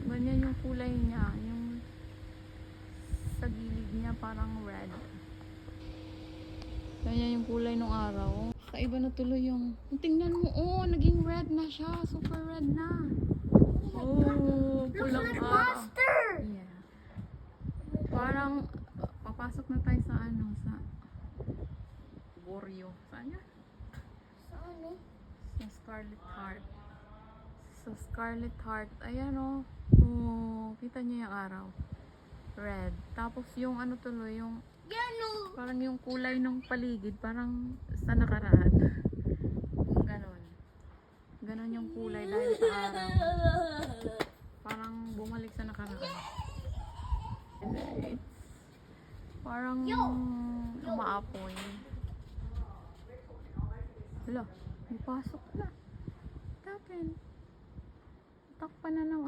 Ganyan yung kulay niya. Yung sa gilid niya parang red. Ganyan yung kulay nung araw. Kaiba na tuloy yung... Tingnan mo, oh, naging red na siya. Super red na. Oh, pulang araw. Yeah. Parang, papasok na tayo sa ano, sa Goryo. Saan yan? Sa Scarlet Heart. Sa Scarlet Heart. Ayan, oh. Oh, kita niyo yung araw. Red. Tapos yung ano tuloy, yung parang yung kulay ng paligid, parang sa nakaraan. Ganon. Ganon yung kulay dahil sa araw. Parang bumalik sa nakaraan. It's parang umaapoy. Hala, may pasok na. Tapin. Takpan na ng